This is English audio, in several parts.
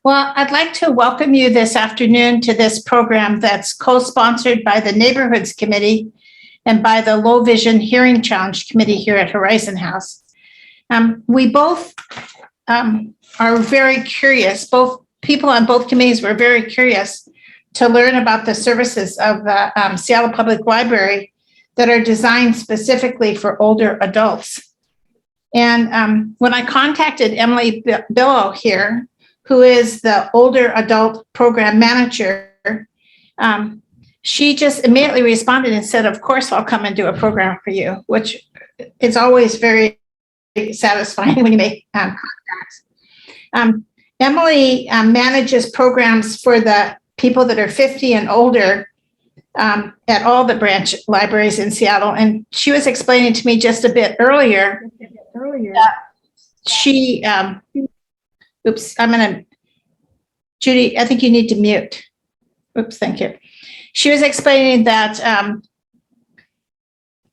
Well, I'd like to welcome you this afternoon to this program that's co-sponsored by the Neighborhoods Committee and by the Low Vision Hearing Challenge Committee here at Horizon House. We both are very curious, both people on both committees were very curious to learn about the services of the Seattle Public Library that are designed specifically for older adults. And when I contacted Emily Billow here, who is the older adult program manager, she just immediately responded and said, of course, I'll come and do a program for you, which is always very satisfying when you make contacts. Emily manages programs for the people that are 50 and older at all the branch libraries in Seattle. And she was explaining to me just a bit earlier that she, oops, Judy, I think you need to mute. Oops, thank you. She was explaining that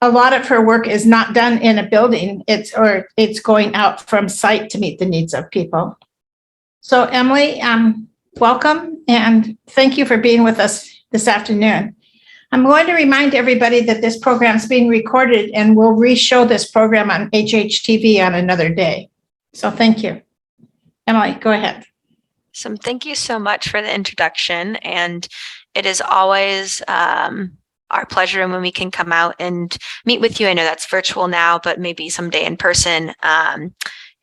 a lot of her work is not done in a building, it's going out from site to meet the needs of people. So Emily, welcome and thank you for being with us this afternoon. I'm going to remind everybody that this program is being recorded and we'll re-show this program on HHTV on another day. So thank you. Emily, go ahead. So thank you so much for the introduction. And it is always our pleasure when we can come out and meet with you. I know that's virtual now, but maybe someday in person.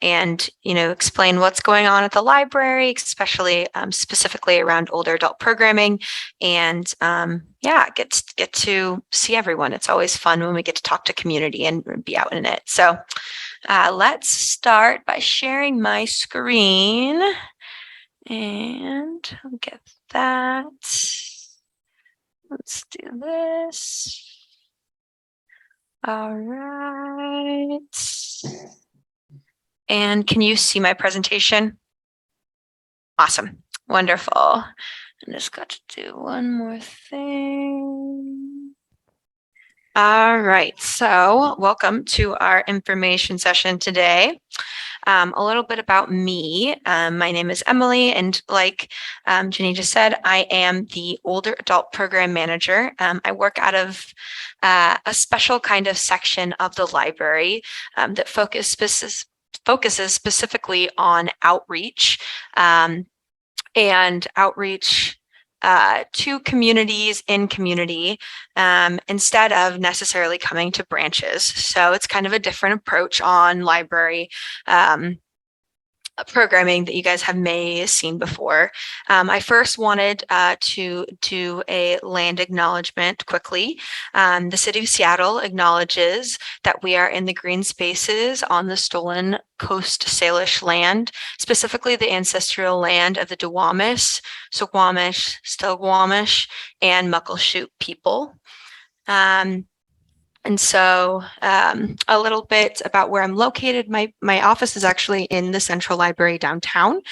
And, you know, explain what's going on at the library, especially specifically around older adult programming. And yeah, get to see everyone. It's always fun when we get to talk to community and be out in it. So let's start by sharing my screen. And I'll get that. Let's do this. All right. And can you see my presentation? Awesome. Wonderful. I just got to do one more thing. All right. So welcome to our information session today. A little bit about me. My name is Emily, and like Gini just said, I am the older adult program manager. I work out of a special kind of section of the library that focuses specifically on outreach and outreach to communities in community instead of necessarily coming to branches. So it's kind of a different approach on library programming that you guys may seen before. I first wanted to do a land acknowledgement quickly. The City of Seattle acknowledges that we are in the green spaces on the stolen Coast Salish land, specifically the ancestral land of the Duwamish, Suquamish, Still-Guamish, and Muckleshoot people. And so a little bit about where I'm located. My office is actually in the Central Library downtown.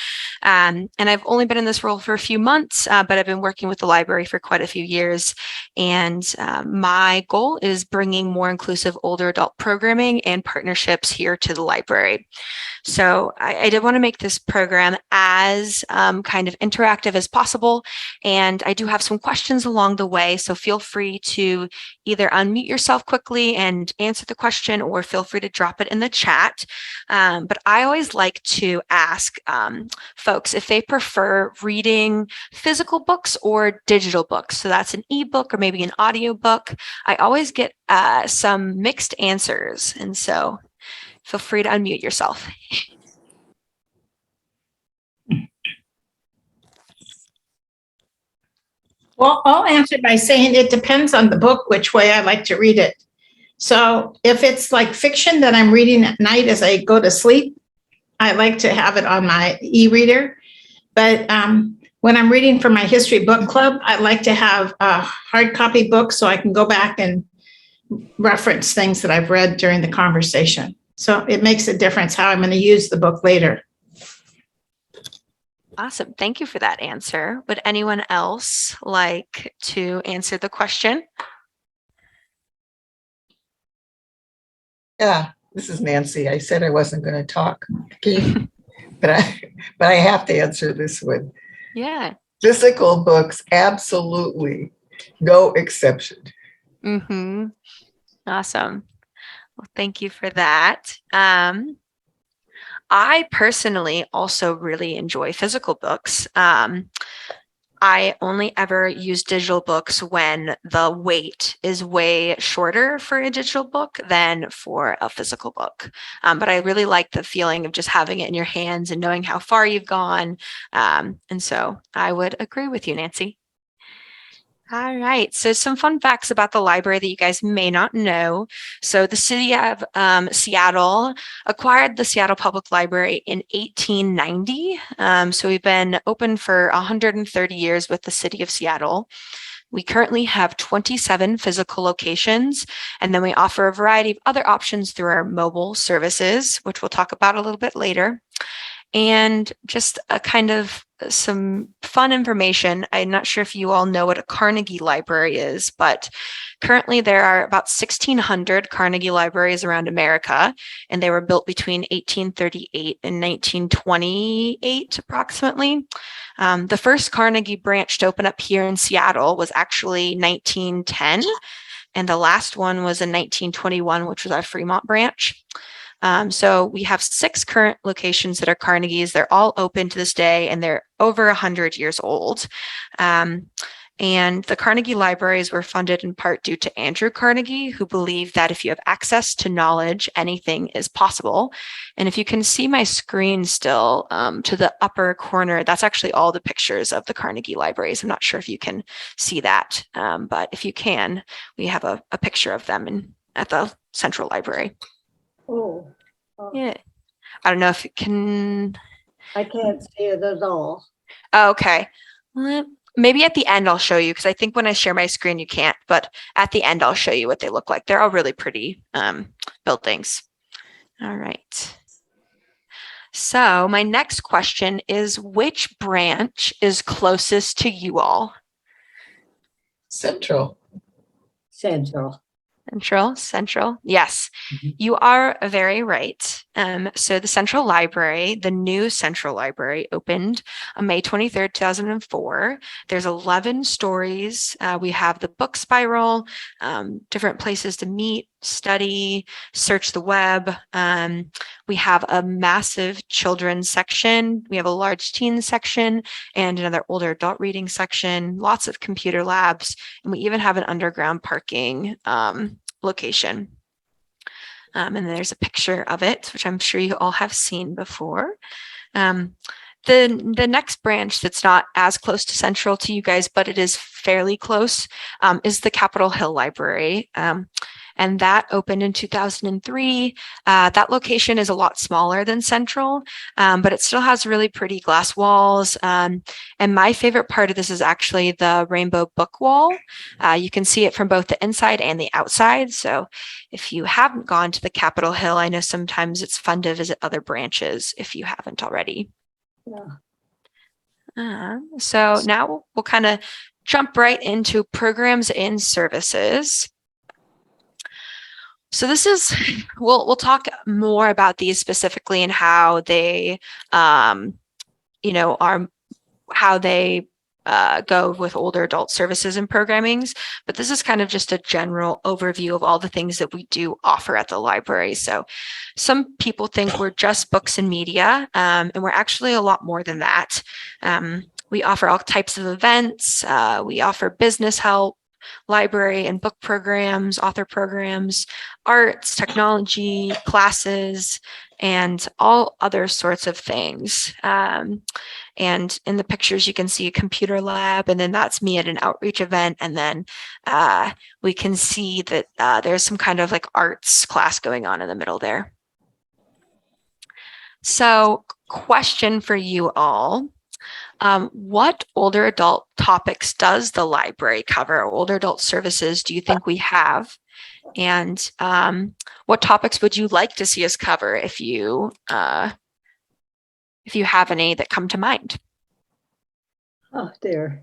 And I've only been in this role for a few months, but I've been working with the library for quite a few years. And my goal is bringing more inclusive older adult programming and partnerships here to the library. So I did want to make this program as kind of interactive as possible. And I do have some questions along the way. So feel free to either unmute yourself quickly and answer the question, or feel free to drop it in the chat. But I always like to ask folks if they prefer reading physical books or digital books. So that's an ebook or maybe an audio book. I always get some mixed answers. And so feel free to unmute yourself. Well, I'll answer by saying it depends on the book, which way I like to read it. So if it's like fiction that I'm reading at night as I go to sleep, I like to have it on my e-reader. But when I'm reading for my history book club, I like to have a hard copy book so I can go back and reference things that I've read during the conversation. So it makes a difference how I'm going to use the book later. Awesome. Thank you for that answer. Would anyone else like to answer the question? Yeah, this is Nancy. I said I wasn't going to talk. Can but I have to answer this one. Yeah. Physical books, absolutely, no exception. Mm-hmm. Awesome. Well, thank you for that. I personally also really enjoy physical books. I only ever use digital books when the weight is way shorter for a digital book than for a physical book. But I really like the feeling of just having it in your hands and knowing how far you've gone. And so I would agree with you, Nancy. All right. So some fun facts about the library that you guys may not know. So the city of Seattle acquired the Seattle Public Library in 1890. So we've been open for 130 years with the city of Seattle. We currently have 27 physical locations, and then we offer a variety of other options through our mobile services, which we'll talk about a little bit later. And just a kind of some fun information. I'm not sure if you all know what a Carnegie Library is, but currently there are about 1,600 Carnegie Libraries around America, and they were built between 1838 and 1928 approximately. The first Carnegie branch to open up here in Seattle was actually 1910, and the last one was in 1921, which was our Fremont branch. So we have 6 current locations that are Carnegie's. They're all open to this day, and they're over 100 years old. And the Carnegie Libraries were funded in part due to Andrew Carnegie, who believed that if you have access to knowledge, anything is possible. And if you can see my screen still to the upper corner, that's actually all the pictures of the Carnegie Libraries. I'm not sure if you can see that, but if you can, we have a picture of them at the Central Library. Oh, Yeah. I don't know if it can. I can't see it at all. Oh, okay. Maybe at the end I'll show you, because I think when I share my screen you can't, but at the end I'll show you what they look like. They're all really pretty buildings. All right. So my next question is, which branch is closest to you all? Central. Central. Central. Yes, Mhm. you are very right. So the Central Library, the new Central Library opened on May 23rd, 2004. There's 11 stories. We have the book spiral, different places to meet, study, search the web. We have a massive children's section. We have a large teen section and another older adult reading section, lots of computer labs, and we even have an underground parking location. And there's a picture of it, which I'm sure you all have seen before. The next branch that's not as close to Central to you guys, but it is fairly close, is the Capitol Hill Library. And that opened in 2003. That location is a lot smaller than Central, but it still has really pretty glass walls. And my favorite part of this is actually the rainbow book wall. You can see it from both the inside and the outside. So if you haven't gone to the Capitol Hill, I know sometimes it's fun to visit other branches if you haven't already. Yeah. So now we'll kind of jump right into programs and services. So this is, we'll talk more about these specifically and how they, how they go with older adult services and programmings. But this is kind of just a general overview of all the things that we do offer at the library. So some people think we're just books and media, and we're actually a lot more than that. We offer all types of events. We offer business help, library and book programs, author programs, arts, technology, classes, and all other sorts of things. And in the pictures, you can see a computer lab, and then that's me at an outreach event. And then we can see that there's some kind of like arts class going on in the middle there. So, question for you all. What older adult topics does the library cover? Or older adult services do you think we have? And what topics would you like to see us cover if you have any that come to mind? Oh, dear.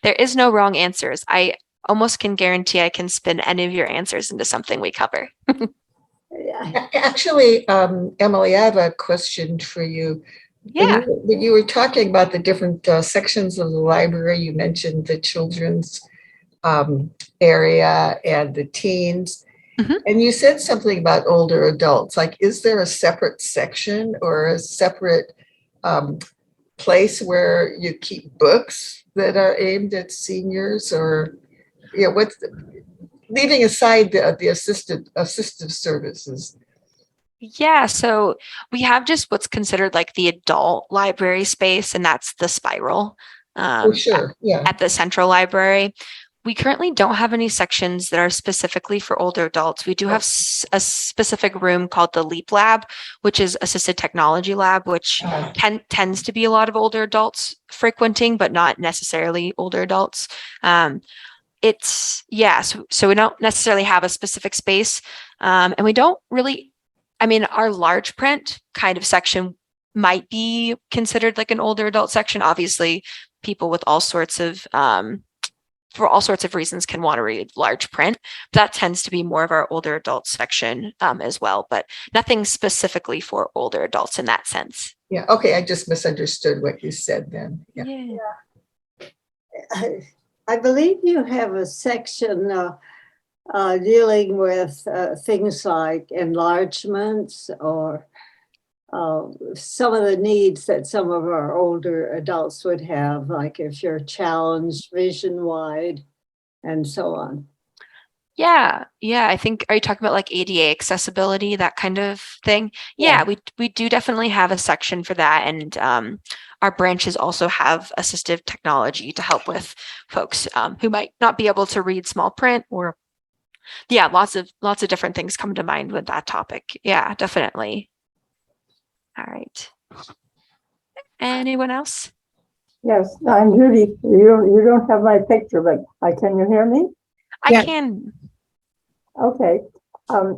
There is no wrong answers. almost can guarantee I can spin any of your answers into something we cover. Yeah. Actually, Emily, I have a question for you. Yeah. When you were talking about the different sections of the library, you mentioned the children's area and the teens. Mhm. And you said something about older adults. Like, is there a separate section or a separate place where you keep books that are aimed at seniors? Or, what's leaving aside the assistive services? Yeah, so we have just what's considered like the adult library space, and that's the spiral Oh, sure. Yeah. at the central library. We currently don't have any sections that are specifically for older adults. We do have a specific room called the LEAP Lab, which is assisted technology lab, which tends to be a lot of older adults frequenting, but not necessarily older adults. So we don't necessarily have a specific space, and we don't really. I mean, our large print kind of section might be considered like an older adult section. Obviously, people with all sorts of for all sorts of reasons can want to read large print. That tends to be more of our older adult section as well, but nothing specifically for older adults in that sense. Yeah. Okay. I just misunderstood what you said then. Yeah. I believe you have a section dealing with things like enlargements or some of the needs that some of our older adults would have, like if you're challenged vision-wide and so on. Yeah. I think, are you talking about like ADA accessibility, that kind of thing? Yeah, we do definitely have a section for that. And our branches also have assistive technology to help with folks who might not be able to read small print, or lots of different things come to mind with that topic. Yeah, definitely. All right. Anyone else? Yes, I'm Judy. You don't have my picture, but can you hear me? I can. Okay.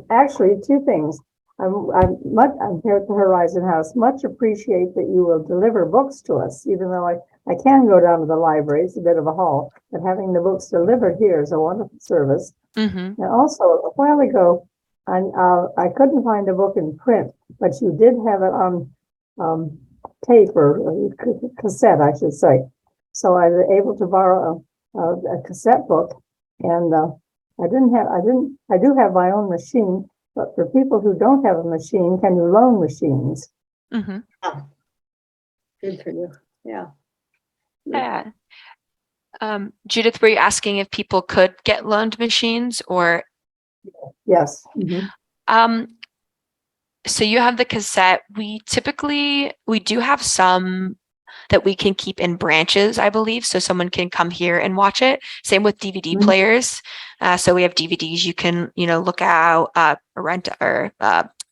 Actually, two things. I'm here at the Horizon House. Much appreciate that you will deliver books to us, even though I can go down to the library. It's a bit of a haul, but having the books delivered here is a wonderful service. Mm-hmm. And also, a while ago, I couldn't find a book in print, but you did have it on tape or cassette, I should say. So I was able to borrow a cassette book, and I do have my own machine, but for people who don't have a machine, can you loan machines? Mm-hmm. Good for you. Yeah. Yeah. Judith, were you asking if people could get loaned machines or? Yes. Mm-hmm. So you have the cassette. We do have some that we can keep in branches, I believe. So someone can come here and watch it. Same with DVD players. So we have DVDs you can, look out, rent or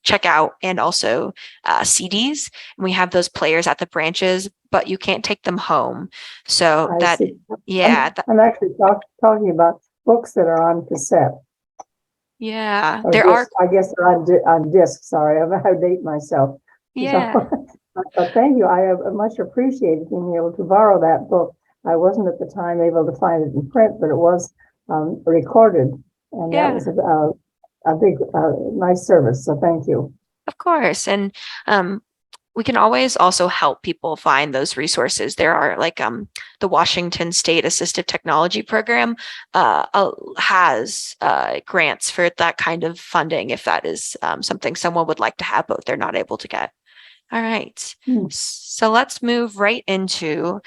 check out, and also CDs. And we have those players at the branches, but you can't take them home. So I see. I'm actually talking about books that are on cassette. Yeah, Or there disc. I guess they're on disc. Sorry, I'm going to date myself. Yeah. So, but thank you. I have much appreciated being able to borrow that book. I wasn't at the time able to find it in print, but it was recorded, and that was a big, nice service. So thank you. Of course, and we can always also help people find those resources. There are like the Washington State Assistive Technology Program has grants for that kind of funding if that is something someone would like to have, but they're not able to get. All right. So let's move right into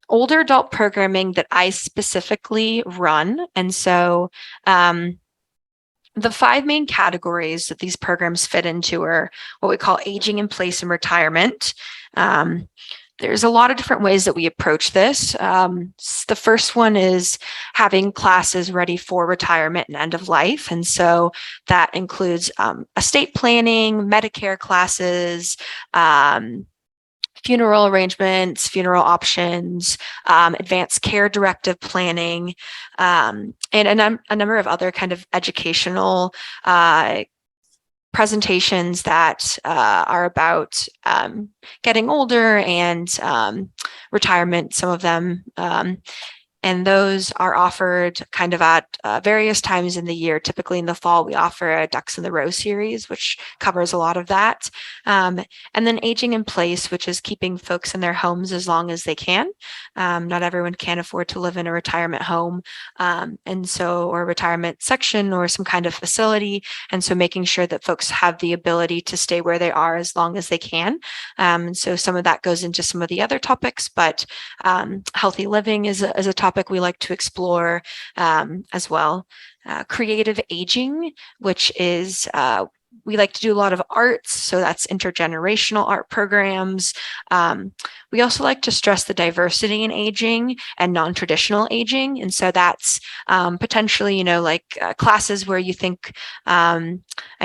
older adult programming that I specifically run. And so the 5 main categories that these programs fit into are what we call aging in place and retirement. There's a lot of different ways that we approach this. The first one is having classes ready for retirement and end of life. And so that includes estate planning, Medicare classes, funeral arrangements, funeral options, advanced care directive planning, and a number of other kind of educational presentations that are about getting older and retirement, some of them. And those are offered kind of at various times in the year. Typically in the fall, we offer a Ducks in the Row series, which covers a lot of that. And then Aging in Place, which is keeping folks in their homes as long as they can. Not everyone can afford to live in a retirement home, or a retirement section or some kind of facility. And so making sure that folks have the ability to stay where they are as long as they can. So some of that goes into some of the other topics, but healthy living is a topic we like to explore as well. Creative aging, which is we like to do a lot of arts, so that's intergenerational art programs. We also like to stress the diversity in aging and non-traditional aging. And so that's potentially, classes where you think, I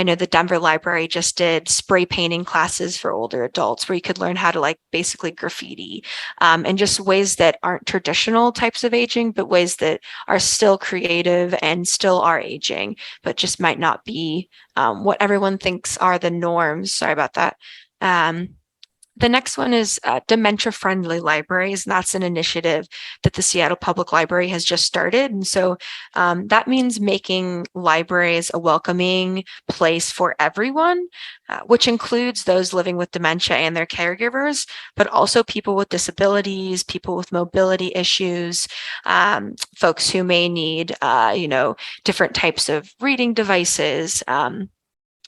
know the Denver Library just did spray painting classes for older adults where you could learn how to basically graffiti, and just ways that aren't traditional types of aging, but ways that are still creative and still are aging, but just might not be what everyone thinks are the norms. Sorry about that. The next one is dementia-friendly libraries, and that's an initiative that the Seattle Public Library has just started. And so that means making libraries a welcoming place for everyone, which includes those living with dementia and their caregivers, but also people with disabilities, people with mobility issues, folks who may need, different types of reading devices.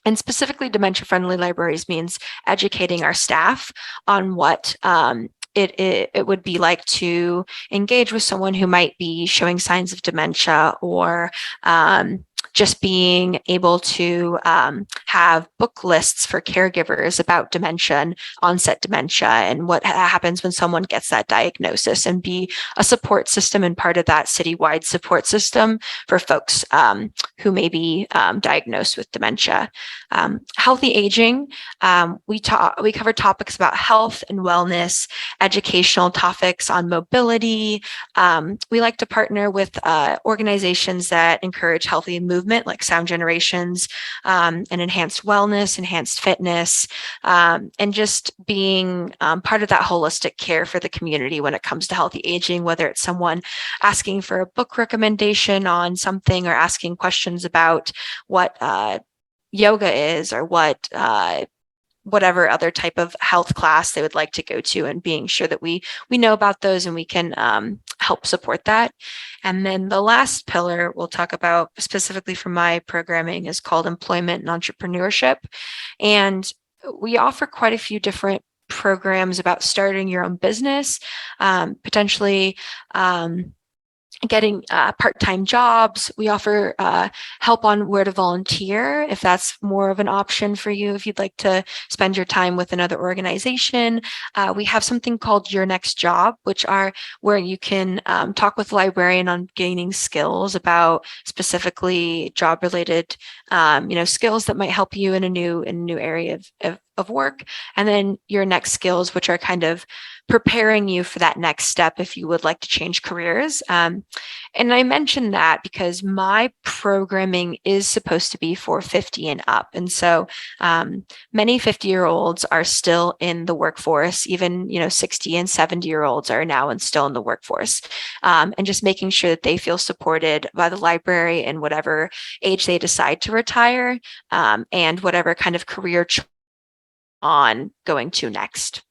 And specifically, dementia-friendly libraries means educating our staff on what it would be like to engage with someone who might be showing signs of dementia, or just being able to have book lists for caregivers about dementia and onset dementia and what happens when someone gets that diagnosis, and be a support system and part of that citywide support system for folks who may be diagnosed with dementia. Healthy aging, we cover topics about health and wellness, educational topics on mobility. We like to partner with organizations that encourage healthy movement, like Sound Generations, and enhanced wellness, enhanced fitness, and just being part of that holistic care for the community when it comes to healthy aging, whether it's someone asking for a book recommendation on something, or asking questions about what yoga is, or whatever other type of health class they would like to go to, and being sure that we know about those and we can help support that. And then the last pillar we'll talk about specifically for my programming is called employment and entrepreneurship. And we offer quite a few different programs about starting your own business, potentially getting part-time jobs. We offer help on where to volunteer, if that's more of an option for you, if you'd like to spend your time with another organization. We have something called Your Next Job, which are where you can talk with a librarian on gaining skills about specifically job-related, skills that might help you in a new area of work. And then Your Next Skills, which are kind of preparing you for that next step if you would like to change careers. And I mentioned that because my programming is supposed to be for 50 and up. And so many 50-year-olds are still in the workforce, even 60 and 70-year-olds are now and still in the workforce. And just making sure that they feel supported by the library in whatever age they decide to retire, and whatever kind of career on going to next.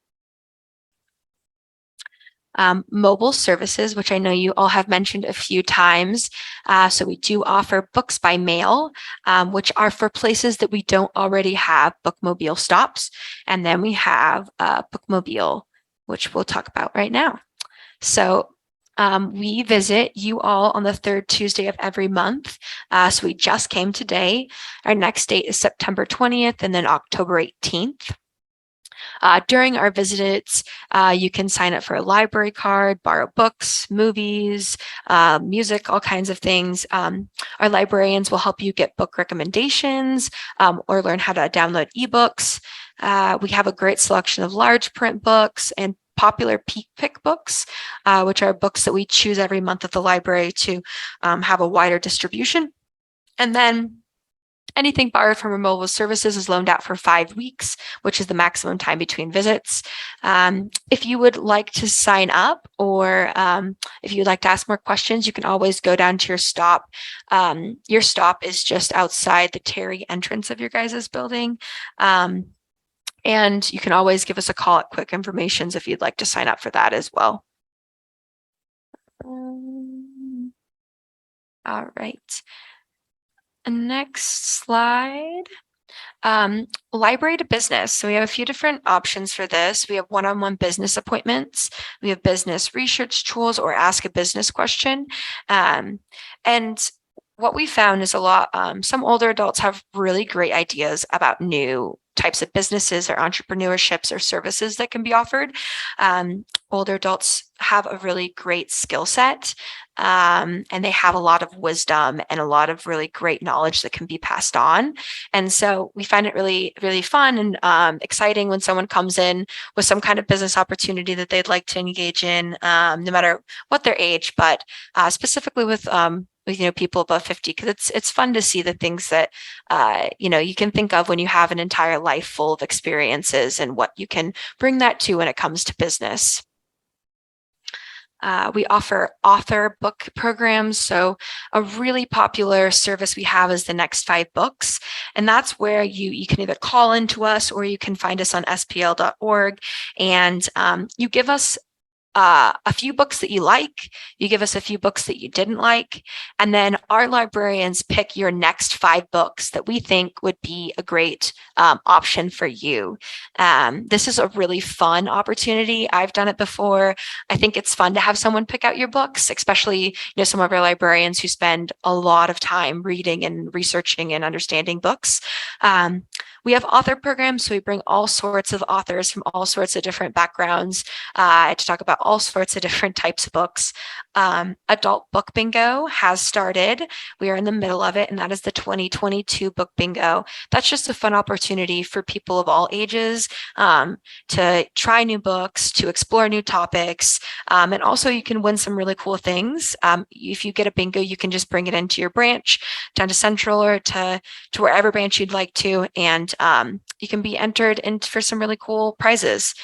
Mobile services, which I know you all have mentioned a few times. So we do offer books by mail, which are for places that we don't already have bookmobile stops. And then we have bookmobile, which we'll talk about right now. So we visit you all on the third Tuesday of every month. So we just came today. Our next date is September 20th and then October 18th. During our visits, you can sign up for a library card, borrow books, movies, music, all kinds of things. Our librarians will help you get book recommendations, or learn how to download ebooks. We have a great selection of large print books and popular peak pick books, which are books that we choose every month at the library to have a wider distribution. And then Anything borrowed from Removal Services is loaned out for 5 weeks, which is the maximum time between visits. If you would like to sign up, or if you'd like to ask more questions, you can always go down to your stop. Your stop is just outside the Terry entrance of your guys' building. And you can always give us a call at Quick Informations if you'd like to sign up for that as well. All right. Next slide. Library to business. So we have a few different options for this. We have one-on-one business appointments. We have business research tools, or ask a business question. And what we found is some older adults have really great ideas about new types of businesses or entrepreneurships or services that can be offered. Older adults have a really great skill set, and they have a lot of wisdom and a lot of really great knowledge that can be passed on. And so we find it really, really fun and exciting when someone comes in with some kind of business opportunity that they'd like to engage in, no matter what their age, but specifically with people above 50, because it's fun to see the things that you can think of when you have an entire life full of experiences and what you can bring that to when it comes to business. We offer author book programs. So a really popular service we have is the Next 5 Books. And that's where you can either call into us, or you can find us on spl.org. And you give us a few books that you like, you give us a few books that you didn't like, and then our librarians pick your next 5 books that we think would be a great option for you. This is a really fun opportunity. I've done it before. I think it's fun to have someone pick out your books, especially some of our librarians who spend a lot of time reading and researching and understanding books. We have author programs, so we bring all sorts of authors from all sorts of different backgrounds to talk about all sorts of different types of books. Adult Book Bingo has started. We are in the middle of it, and that is the 2022 Book Bingo. That's just a fun opportunity for people of all ages to try new books, to explore new topics, and also you can win some really cool things. If you get a bingo, you can just bring it into your branch, down to Central, or to wherever branch you'd like to, and you can be entered in for some really cool prizes.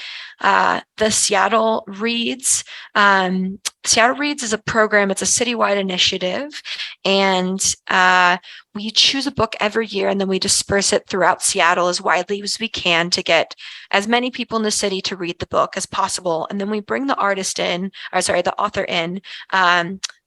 The Seattle Reads. Seattle Reads is a program. It's a citywide initiative, and we choose a book every year, and then we disperse it throughout Seattle as widely as we can to get as many people in the city to read the book as possible. And then we bring the author in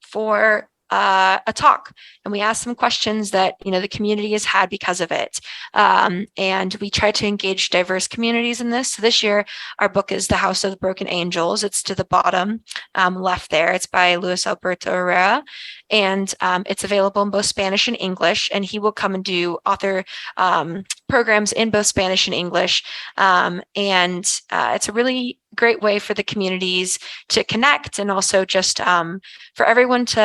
for a talk, and we ask them questions that the community has had because of it, and we try to engage diverse communities in this. So this year our book is The House of the Broken Angels. It's to the bottom left there. It's by Luis Alberto Herrera, and it's available in both Spanish and English, and he will come and do author programs in both Spanish and English, and it's a really great way for the communities to connect, and also just for everyone to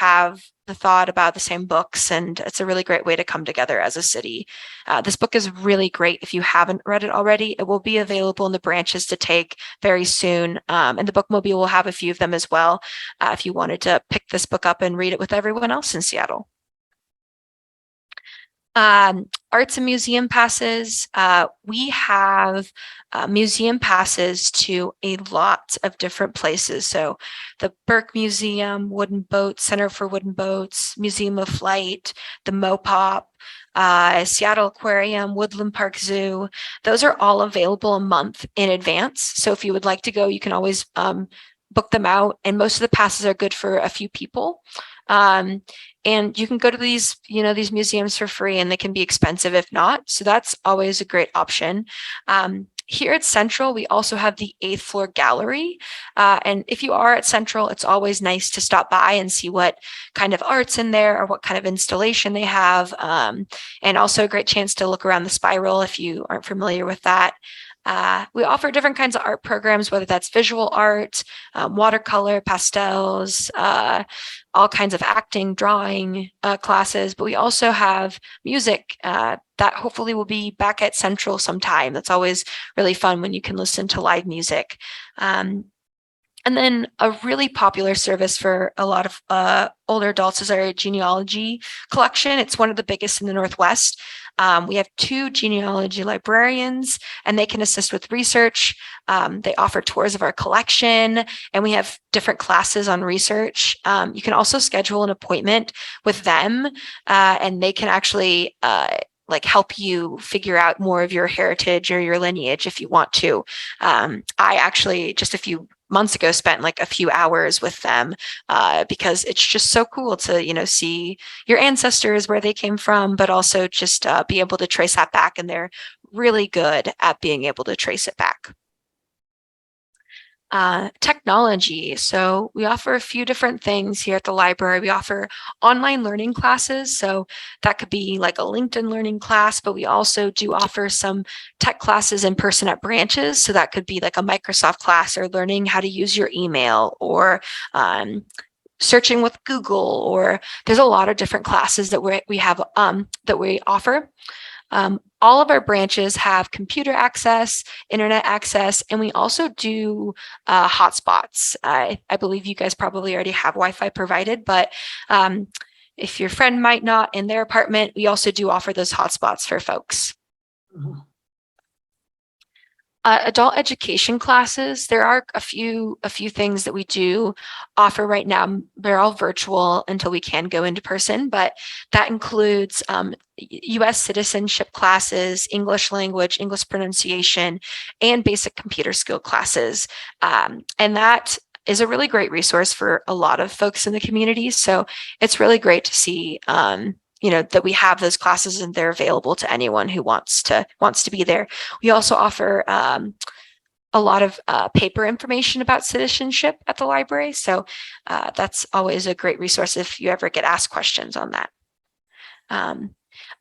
have the thought about the same books, and it's a really great way to come together as a city. This book is really great. If you haven't read it already, it will be available in the branches to take very soon, and the Bookmobile will have a few of them as well if you wanted to pick this book up and read it with everyone else in Seattle. Arts and museum passes. We have museum passes to a lot of different places. So the Burke Museum, Wooden Boats, Center for Wooden Boats, Museum of Flight, the Mopop, Seattle Aquarium, Woodland Park Zoo. Those are all available a month in advance. So if you would like to go, you can always book them out. And most of the passes are good for a few people. And you can go to these museums for free, and they can be expensive if not. So that's always a great option. Here at Central, we also have the 8th floor gallery. And if you are at Central, it's always nice to stop by and see what kind of art's in there or what kind of installation they have. And also a great chance to look around the spiral if you aren't familiar with that. We offer different kinds of art programs, whether that's visual art, watercolor, pastels, all kinds of acting, drawing classes, but we also have music that hopefully will be back at Central sometime. That's always really fun when you can listen to live music. And then a really popular service for a lot of older adults is our genealogy collection. It's one of the biggest in the Northwest. We have 2 genealogy librarians, and they can assist with research. They offer tours of our collection, and we have different classes on research. You can also schedule an appointment with them, and they can actually like help you figure out more of your heritage or your lineage if you want to. I actually just a few months ago spent like a few hours with them because it's just so cool to, you know, see your ancestors, where they came from, but also just be able to trace that back. And they're really good at being able to trace it back. Technology. So we offer a few different things here at the library. We offer online learning classes. So that could be like a LinkedIn learning class, but we also do offer some tech classes in person at branches. So that could be like a Microsoft class, or learning how to use your email, or searching with Google, or there's a lot of different classes that we have that we offer. All of our branches have computer access, internet access, and we also do hotspots. I believe you guys probably already have Wi-Fi provided, but if your friend might not in their apartment, we also do offer those hotspots for folks. Adult education classes, there are a few things that we do offer right now. They're all virtual until we can go into person, but that includes U.S. citizenship classes, English language, English pronunciation, and basic computer skill classes. And that is a really great resource for a lot of folks in the community. So it's really great to see you know, that we have those classes and they're available to anyone who wants to be there. We also offer a lot of paper information about citizenship at the library. So that's always a great resource if you ever get asked questions on that.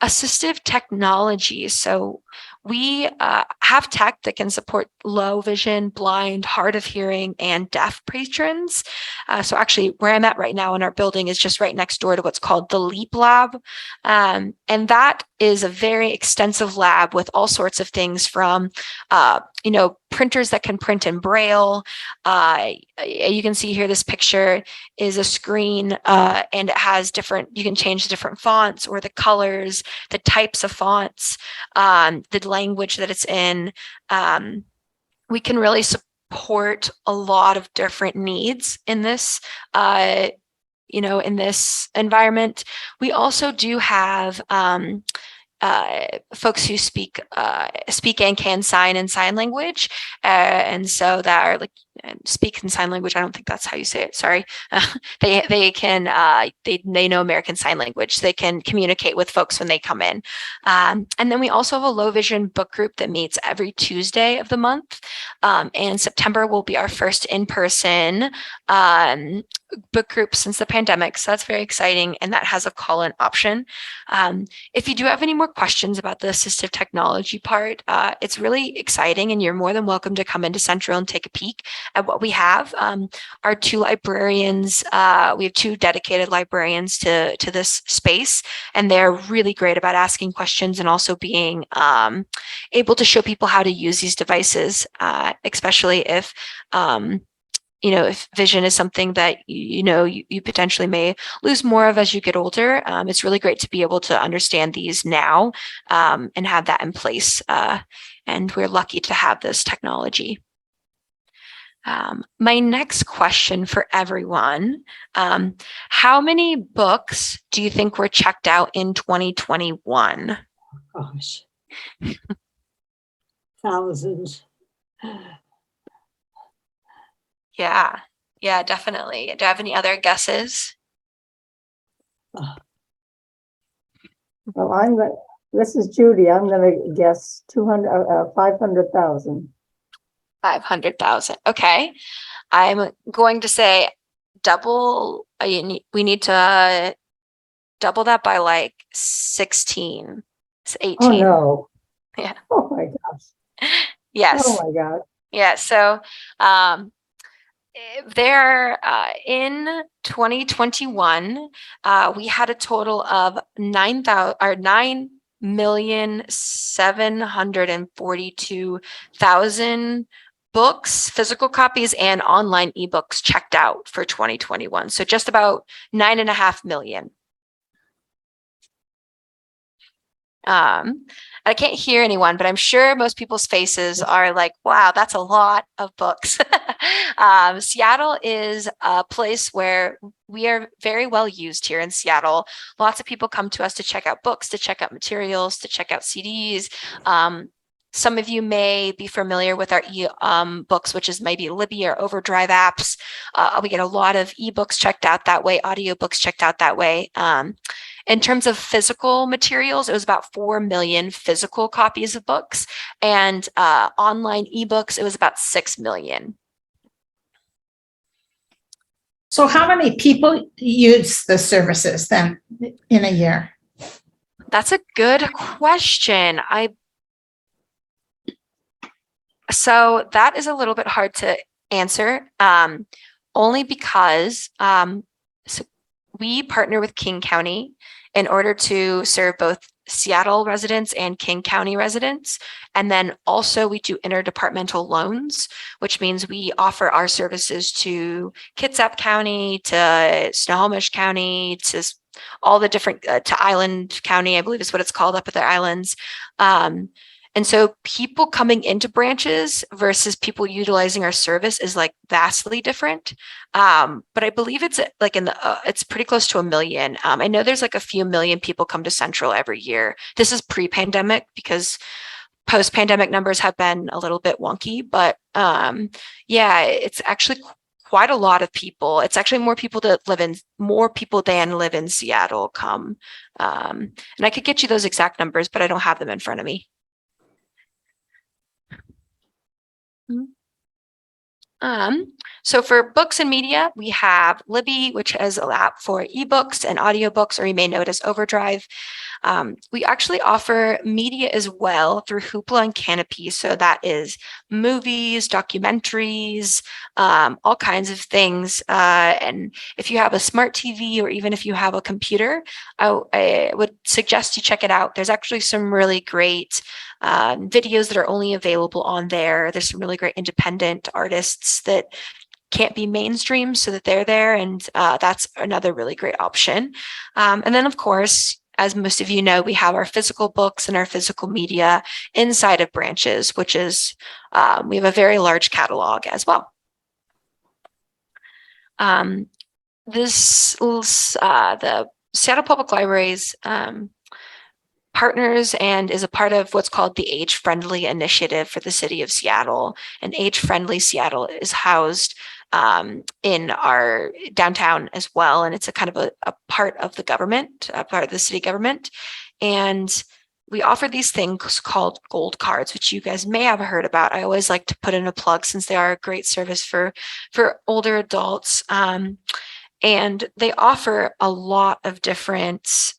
Assistive technology. So we have tech that can support low vision, blind, hard of hearing, and deaf patrons. So actually where I'm at right now in our building is just right next door to what's called the LEAP Lab. And that is a very extensive lab with all sorts of things from, you know, printers that can print in Braille. You can see here, this picture is a screen and it has different, you can change the different fonts or the colors, the types of fonts, the language that it's in. We can really support a lot of different needs in this, you know, in this environment. We also do have folks who speak and can sign in sign language, and so that are like speak in sign language. I don't think that's how you say it. Sorry. They can they know American Sign Language. They can communicate with folks when they come in. And then we also have a low vision book group that meets every Tuesday of the month. And September will be our first in-person book group since the pandemic. So that's very exciting. And that has a call-in option. If you do have any more questions about the assistive technology part, it's really exciting, and you're more than welcome to come into Central and take a peek at what we have. Our 2 librarians, we have 2 dedicated librarians to this space, and they're really great about asking questions and also being able to show people how to use these devices, especially if you know, if vision is something that, you know, you potentially may lose more of as you get older. It's really great to be able to understand these now and have that in place. And we're lucky to have this technology. My next question for everyone, how many books do you think were checked out in 2021? Gosh. Thousands. Yeah, definitely. Do you have any other guesses? Well, this is Judy. I'm going to guess 500,000. 500,000. Okay. I'm going to say double. We need to double that by like 16. It's 18. Oh, no. Yeah. Oh, my gosh. Yes. Oh, my God. Yeah. So there in 2021, we had a total of 9,742,000 books, physical copies, and online ebooks checked out for 2021. So just about 9.5 million. I can't hear anyone, but I'm sure most people's faces are like, wow, that's a lot of books. Seattle is a place where we are very well used here in Seattle. Lots of people come to us to check out books, to check out materials, to check out CDs. Some of you may be familiar with our books, which is maybe Libby or Overdrive apps. We get a lot of ebooks checked out that way, audiobooks checked out that way. In terms of physical materials, it was about 4 million physical copies of books, and online ebooks, it was about 6 million. So how many people use the services then in a year? That's a good question. So that is a little bit hard to answer, only because so we partner with King County in order to serve both Seattle residents and King County residents. And then also we do interdepartmental loans, which means we offer our services to Kitsap County, to Snohomish County, to all the different, to Island County, I believe is what it's called up at their islands. And so people coming into branches versus people utilizing our service is like vastly different. But I believe it's like it's pretty close to 1 million. I know there's like a few million people come to Central every year. This is pre-pandemic because post-pandemic numbers have been a little bit wonky, but yeah, it's actually quite a lot of people. It's actually more people than live in Seattle come. And I could get you those exact numbers, but I don't have them in front of me. So for books and media, we have Libby, which is an app for ebooks and audiobooks, or you may know it as Overdrive. We actually offer media as well through Hoopla and Canopy. So that is movies, documentaries, all kinds of things. And if you have a smart TV or even if you have a computer, I would suggest you check it out. There's actually some really great videos that are only available on there. There's some really great independent artists that can't be mainstream, so that they're there, and that's another really great option. And then, of course, as most of you know, we have our physical books and our physical media inside of branches, which is we have a very large catalog as well. The Seattle Public Libraries partners and is a part of what's called the Age Friendly Initiative for the city of Seattle. And Age Friendly Seattle is housed in our downtown as well. And it's a kind of a part of the government, a part of the city government. And we offer these things called gold cards, which you guys may have heard about. I always like to put in a plug since they are a great service for older adults. And they offer a lot of different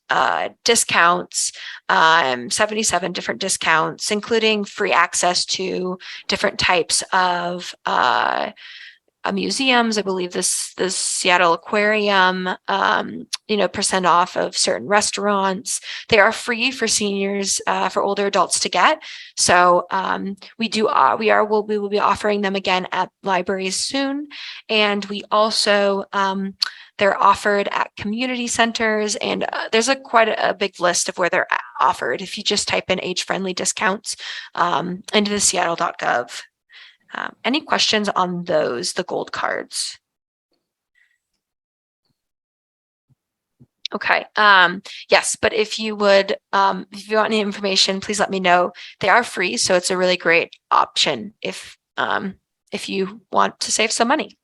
discounts, 77 different discounts, including free access to different types of museums. I believe the Seattle Aquarium, % off of certain restaurants. They are free for seniors, for older adults to get. So we will be offering them again at libraries soon. And we also, they're offered at community centers, and there's quite a big list of where they're offered. If you just type in age-friendly discounts into the seattle.gov. Any questions on those, the gold cards? Okay. Yes, but if you want any information, please let me know. They are free, so it's a really great option if you want to save some money.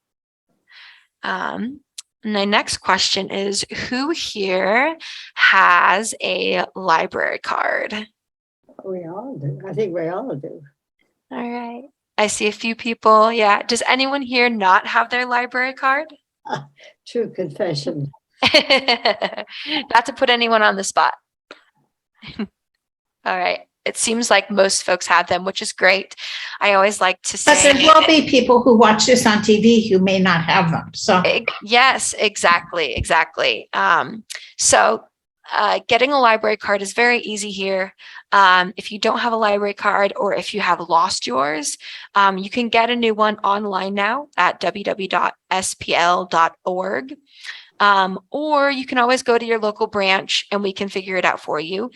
My next question is, who here has a library card? We all do. I think we all do. All right. I see a few people. Yeah. Does anyone here not have their library card? True confession. Not to put anyone on the spot. All right. It seems like most folks have them, which is great. I always like to say. But there will be people who watch this on TV who may not have them. So yes, exactly. So getting a library card is very easy here. If you don't have a library card or if you have lost yours, you can get a new one online now at www.spl.org. Or you can always go to your local branch and we can figure it out for you.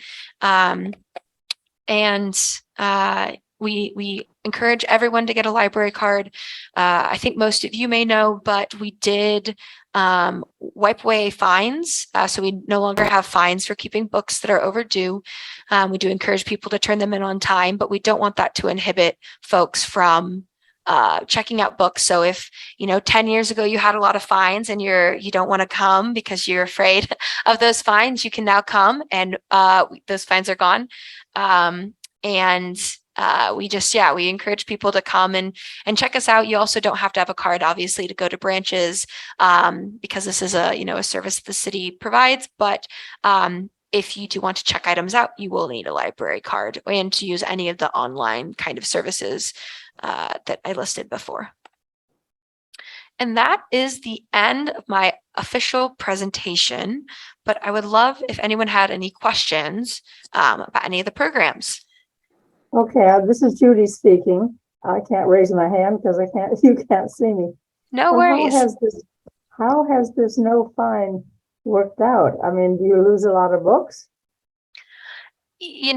We encourage everyone to get a library card. I think most of you may know, but we did wipe away fines. So we no longer have fines for keeping books that are overdue. We do encourage people to turn them in on time, but we don't want that to inhibit folks from checking out books. So if, 10 years ago you had a lot of fines and you don't want to come because you're afraid of those fines, you can now come and those fines are gone. We encourage people to come and check us out. You also don't have to have a card, obviously, to go to branches because this is a service the city provides. But if you do want to check items out, you will need a library card and to use any of the online kind of services that I listed before. And that is the end of my official presentation. But I would love if anyone had any questions about any of the programs. Okay, this is Judy speaking. I can't raise my hand because you can't see me. No So worries. How has this no fine worked out? I mean, do you lose a lot of books? We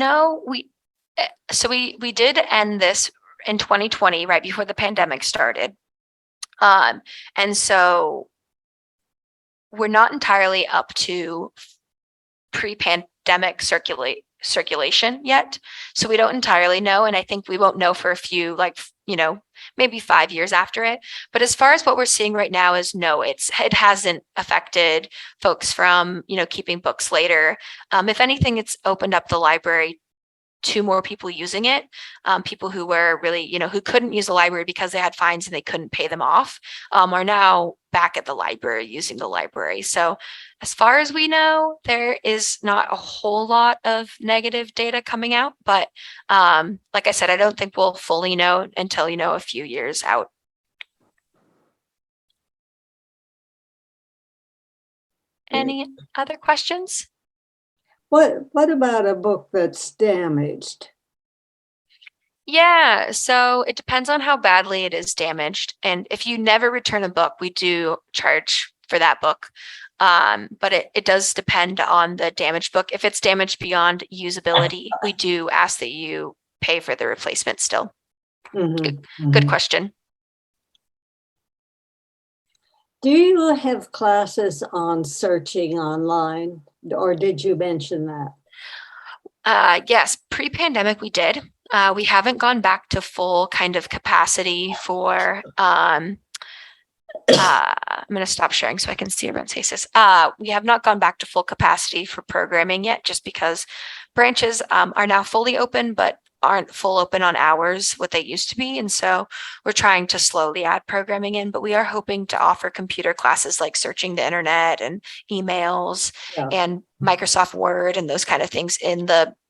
did end this in 2020, right before the pandemic started. And so we're not entirely up to pre-pandemic circulation yet. So we don't entirely know. And I think we won't know for a few, maybe 5 years after it. But as far as what we're seeing right now is no, it hasn't affected folks from, keeping books later. If anything, it's opened up the library to more people using it. People who were really, who couldn't use the library because they had fines and they couldn't pay them off, are now back at the library using the library. So as far as we know, there is not a whole lot of negative data coming out. But like I said, I don't think we'll fully know until, a few years out. Any other questions? What about a book that's damaged? Yeah, so it depends on how badly it is damaged. And if you never return a book, we do charge for that book. But it does depend on the damaged book. If it's damaged beyond usability, we do ask that you pay for the replacement still. Good question. Do you have classes on searching online, or did you mention that? Yes, pre-pandemic we did. We haven't gone back to full kind of capacity for, I'm going to stop sharing so I can see everyone's faces. We have not gone back to full capacity for programming yet, just because branches are now fully open, but aren't full open on hours what they used to be. And so we're trying to slowly add programming in, but we are hoping to offer computer classes like searching the internet and emails and Microsoft Word and those kind of things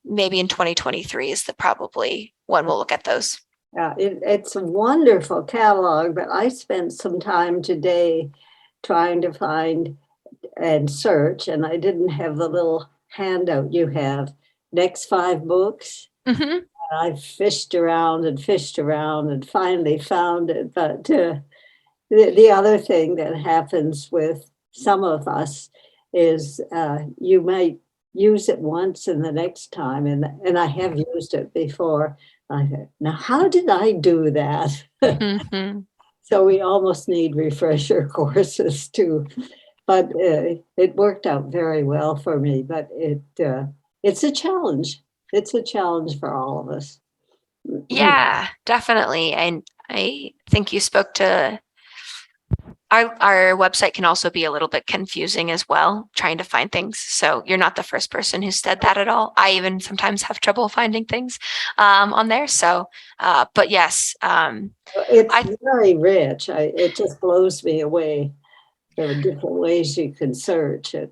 maybe in 2023 is probably when we'll look at those. Yeah, it's a wonderful catalog, but I spent some time today trying to find and search, and I didn't have the little handout you have, next 5 books. Mm-hmm. I fished around and finally found it. But the other thing that happens with some of us is you might use it once and the next time, and I have used it before. I thought, now how did I do that? Mm-hmm. So we almost need refresher courses too. But it worked out very well for me. But it's a challenge. It's a challenge for all of us. Yeah, definitely. And I think you spoke to our website can also be a little bit confusing as well, trying to find things. So you're not the first person who said that at all. I even sometimes have trouble finding things on there. So, but yes. It's very rich. It just blows me away. There are different ways you can search it.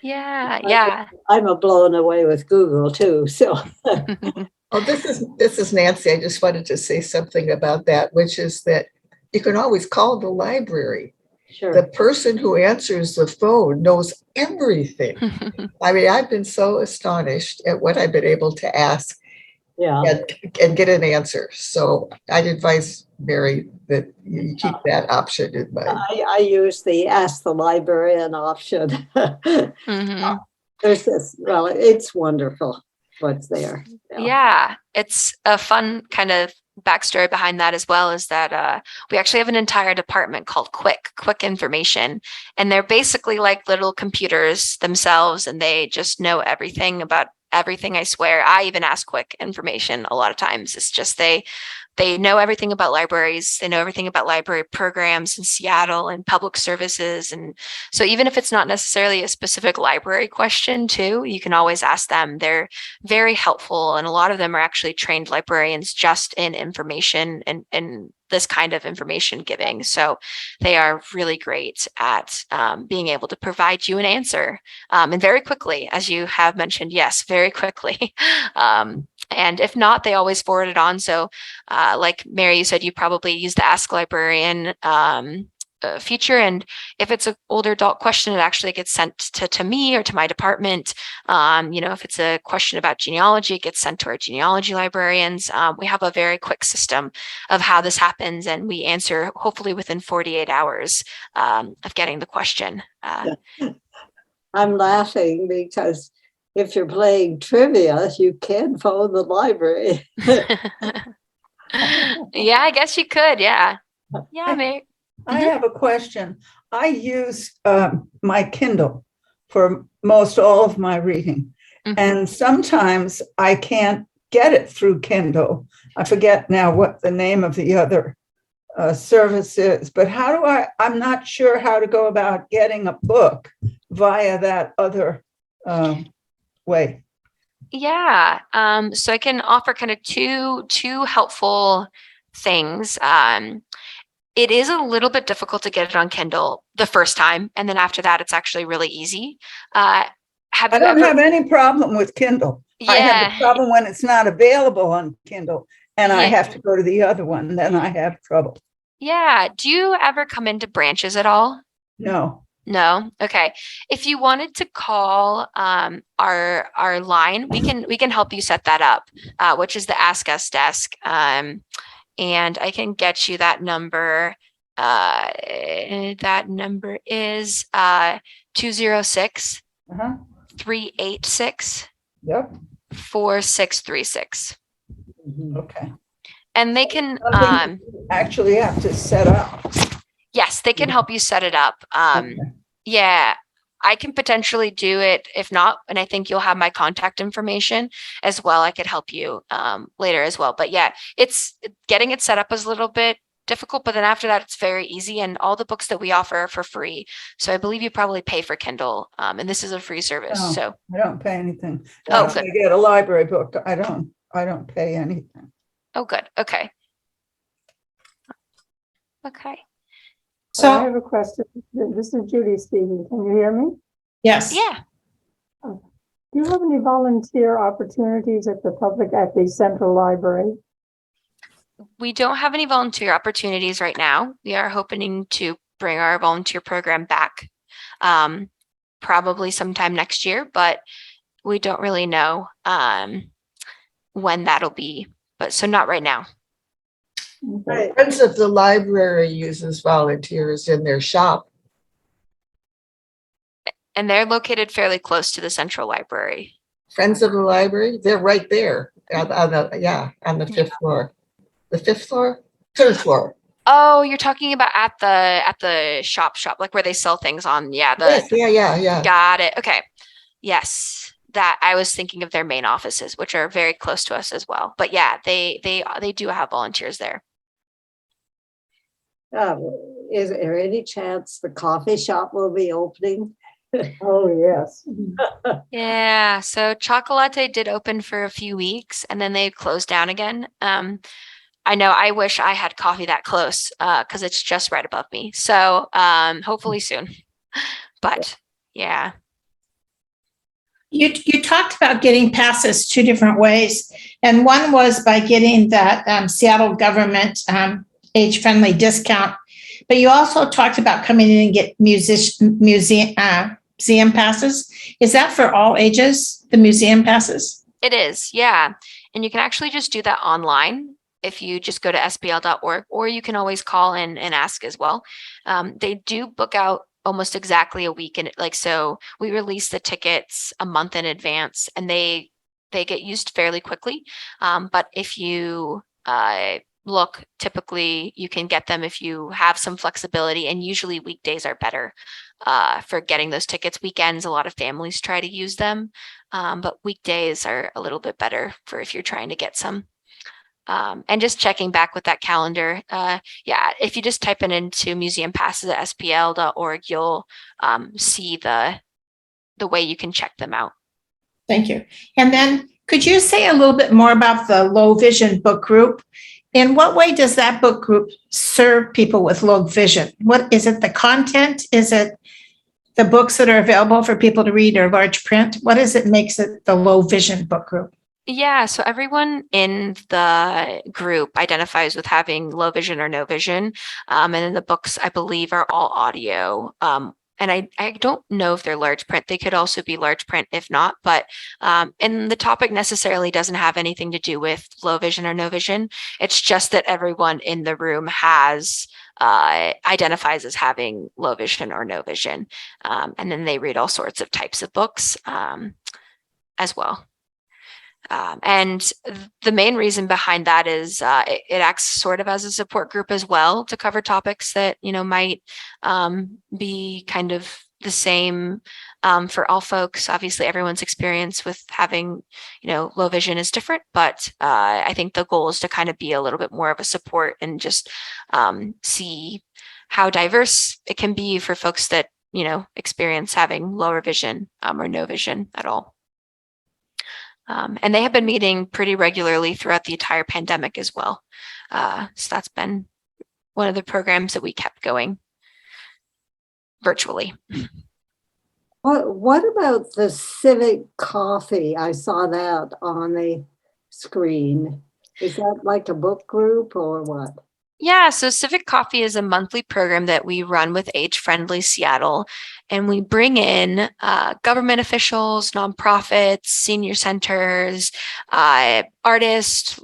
Yeah. I'm blown away with Google too. So. Oh, this is Nancy. I just wanted to say something about that, which is that you can always call the library Sure. the person who answers the phone knows everything. I mean, I've been so astonished at what I've been able to ask Yeah. and get an answer. So I'd advise Mary that you keep that option in mind. I use the Ask the Librarian option. Mhm. There's this, well, it's wonderful what's there. Yeah, it's a fun kind of backstory behind that as well, is that we actually have an entire department called Quick Information, and they're basically like little computers themselves, and they just know everything about everything. I swear. I even ask Quick Information a lot of times. It's just they know everything about libraries. They know everything about library programs in Seattle and public services. And so even if it's not necessarily a specific library question too, you can always ask them. They're very helpful. And a lot of them are actually trained librarians just in information and this kind of information giving. So they are really great at being able to provide you an answer and very quickly, as you have mentioned. Yes, very quickly. And if not, they always forward it on. So like Mary, you said, you probably use the Ask Librarian feature. And if it's an older adult question, it actually gets sent to me or to my department. If it's a question about genealogy, it gets sent to our genealogy librarians. We have a very quick system of how this happens, and we answer hopefully within 48 hours of getting the question. I'm laughing because if you're playing trivia, you can phone the library. Yeah, I guess you could. Yeah. Yeah, Mary. I have a question. I use my Kindle for most all of my reading. Mhm. And sometimes I can't get it through Kindle. I forget now what the name of the other service is, but I'm not sure how to go about getting a book via that other way. Yeah. So I can offer kind of two helpful things. It is a little bit difficult to get it on Kindle the first time, and then after that, it's actually really easy. I don't have any problem with Kindle. I have Yeah. a problem when it's not available on Kindle and I Yeah. have to go to the other one, then I have trouble. Yeah. Do you ever come into branches at all? No. No. Okay. If you wanted to call our line, we can help you set that up, which is the Ask Us desk. And I can get you that number. That number is 206 Uh-huh. 386 Yep. 4636. Okay. And they can Something you actually have to set up. yes, they can help you set it up. Okay. Yeah, I can potentially do it. If not, and I think you'll have my contact information as well. I could help you later as well. But yeah, it's getting it set up is a little bit difficult, but then after that, it's very easy. And all the books that we offer are for free. So I believe you probably pay for Kindle, and this is a free service. Oh, So I don't pay anything. Oh, Once good. I get a library book, I don't pay anything. oh, good. Okay. Okay. I So, have a question. This is Judy speaking. Can you hear me? yes. Yeah. Do you have any volunteer opportunities at the Central Library? We don't have any volunteer opportunities right now. We are hoping to bring our volunteer program back probably sometime next year, but we don't really know when that'll be. But so not right now. Okay. Friends of the Library uses volunteers in their shop. And they're located fairly close to the Central Library. Friends of the Library, they're right there on the fifth floor. The fifth floor? Third floor. Oh, you're talking about at the shop, like where they sell things on. Yeah. Yes, yeah. Got it. Okay. Yes. That I was thinking of their main offices, which are very close to us as well. But yeah, they do have volunteers there. Is there any chance the coffee shop will be opening? Oh, yes. Yeah. So Chocolate did open for a few weeks and then they closed down again. I know I wish I had coffee that close because it's just right above me. So hopefully soon. But yeah. You talked about getting passes two different ways. And one was by getting that Seattle government age-friendly discount. But you also talked about coming in and get museum passes. Is that for all ages, the museum passes? It is, yeah. And you can actually just do that online if you just go to sbl.org, or you can always call in and ask as well. They do book out almost exactly a week, and so we release the tickets a month in advance, and they get used fairly quickly. But if you look, typically you can get them if you have some flexibility, and usually weekdays are better for getting those tickets. Weekends, a lot of families try to use them, but weekdays are a little bit better for if you're trying to get some. And just checking back with that calendar. Yeah, if you just type it into museum passes at spl.org, you'll see the way you can check them out. Thank you. And then could you say a little bit more about the low vision book group? In what way does that book group serve people with low vision? What is it, the content? Is it the books that are available for people to read or large print? What is it makes it the low vision book group? Yeah, so everyone in the group identifies with having low vision or no vision. And then the books, I believe, are all audio. And I don't know if they're large print. They could also be large print if not, but and the topic necessarily doesn't have anything to do with low vision or no vision. It's just that everyone in the room has identifies as having low vision or no vision. And then they read all sorts of types of books as well. And the main reason behind that is it acts sort of as a support group as well to cover topics that, might be kind of the same for all folks. Obviously, everyone's experience with having, low vision is different, but I think the goal is to kind of be a little bit more of a support and just see how diverse it can be for folks that, experience having lower vision or no vision at all. And they have been meeting pretty regularly throughout the entire pandemic as well. So that's been one of the programs that we kept going virtually. What about the civic coffee? I saw that on the screen. Is that like a book group or what? Yeah, so Civic Coffee is a monthly program that we run with Age Friendly Seattle, and we bring in government officials, nonprofits, senior centers, artists,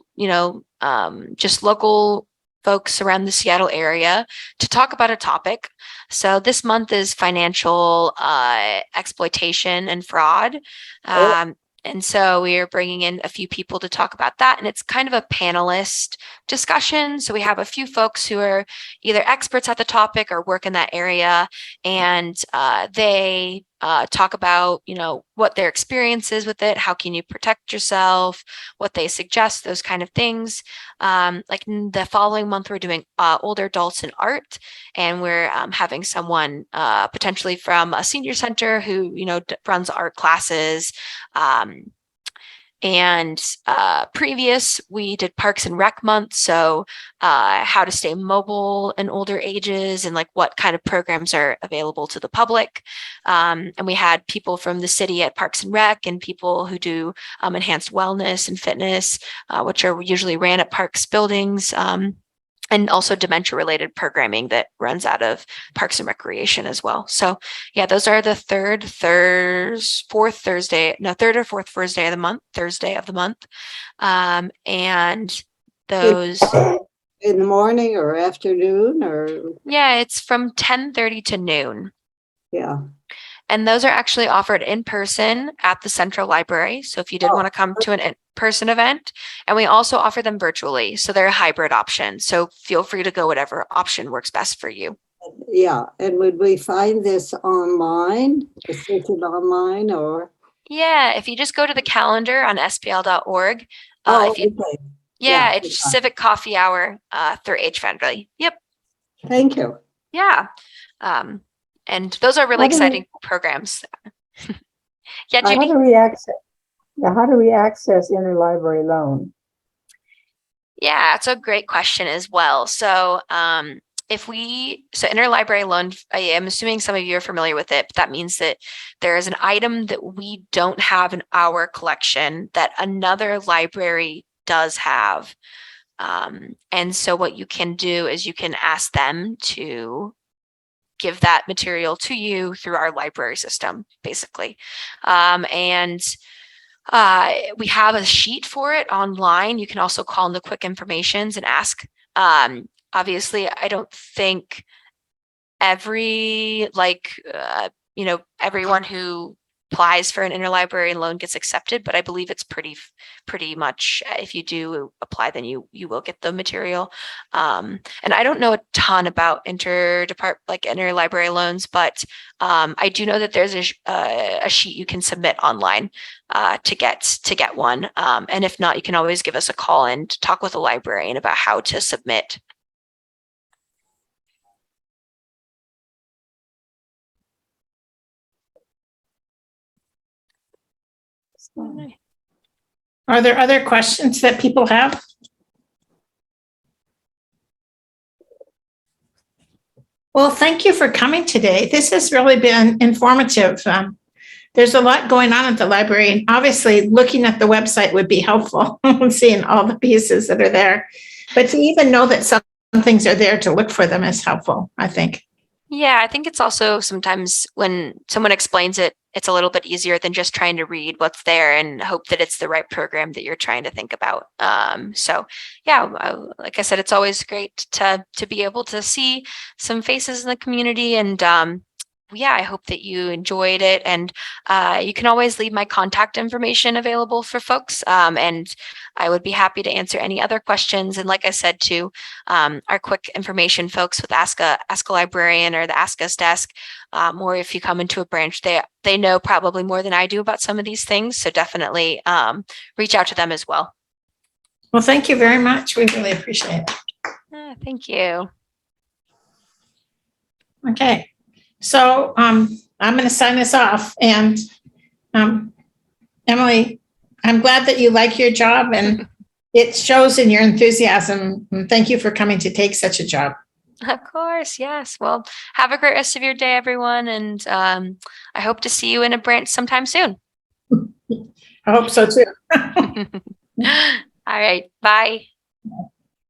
just local folks around the Seattle area to talk about a topic. So this month is financial exploitation and fraud. And so we are bringing in a few people to talk about that. And it's kind of a panelist discussion. So we have a few folks who are either experts at the topic or work in that area. And they talk about, what their experience is with it. How can you protect yourself? What they suggest, those kind of things. Like the following month, we're doing older adults in art. And we're having someone potentially from a senior center who, runs art classes. And previous, we did Parks and Rec month. So how to stay mobile in older ages and like what kind of programs are available to the public. And we had people from the city at Parks and Rec and people who do enhanced wellness and fitness, which are usually ran at parks buildings. And also dementia-related programming that runs out of Parks and Recreation as well. So yeah, those are the third or fourth Thursday of the month. And those... In the morning or afternoon or? Yeah, it's from 10:30 to noon. Yeah. And those are actually offered in person at the Central Library. So if you did want to come to an in-person event, and we also offer them virtually. So they're a hybrid option. So feel free to go whatever option works best for you. Yeah. And would we find this online? Is it online or? Yeah, if you just go to the calendar on spl.org. Okay. Yeah, it's Civic Coffee Hour through Age Friendly. Yep. Thank you. Yeah. And those are really exciting programs. Yeah, Judy? How do we access interlibrary loan? Yeah, it's a great question as well. So interlibrary loan, I am assuming some of you are familiar with it, but that means that there is an item that we don't have in our collection that another library does have. And so what you can do is you can ask them to give that material to you through our library system, basically. And we have a sheet for it online. You can also call in the quick informations and ask. Obviously, I don't think everyone who applies for an interlibrary loan gets accepted, but I believe it's pretty much if you do apply, then you will get the material. And I don't know a ton about interlibrary loans, but I do know that there's a sheet you can submit online to get one. And if not, you can always give us a call and talk with a librarian about how to submit. Are there other questions that people have? Well, thank you for coming today. This has really been informative. There's a lot going on at the library, and obviously looking at the website would be helpful, seeing all the pieces that are there. But to even know that some things are there to look for them is helpful, I think. Yeah, I think it's also sometimes when someone explains it, it's a little bit easier than just trying to read what's there and hope that it's the right program that you're trying to think about. So yeah, like I said, it's always great to be able to see some faces in the community, and yeah, I hope that you enjoyed it. And you can always leave my contact information available for folks. And I would be happy to answer any other questions. And like I said, too, our quick information folks with Ask a Librarian or the Ask Us desk, or if you come into a branch, they know probably more than I do about some of these things. So definitely reach out to them as well. Well, thank you very much. We really appreciate it. Thank you. Okay. So I'm going to sign this off. And Emily, I'm glad that you like your job, and it shows in your enthusiasm. And thank you for coming to take such a job. Of course. Yes. Well, have a great rest of your day, everyone. And I hope to see you in a branch sometime soon. I hope so too. All right. Bye.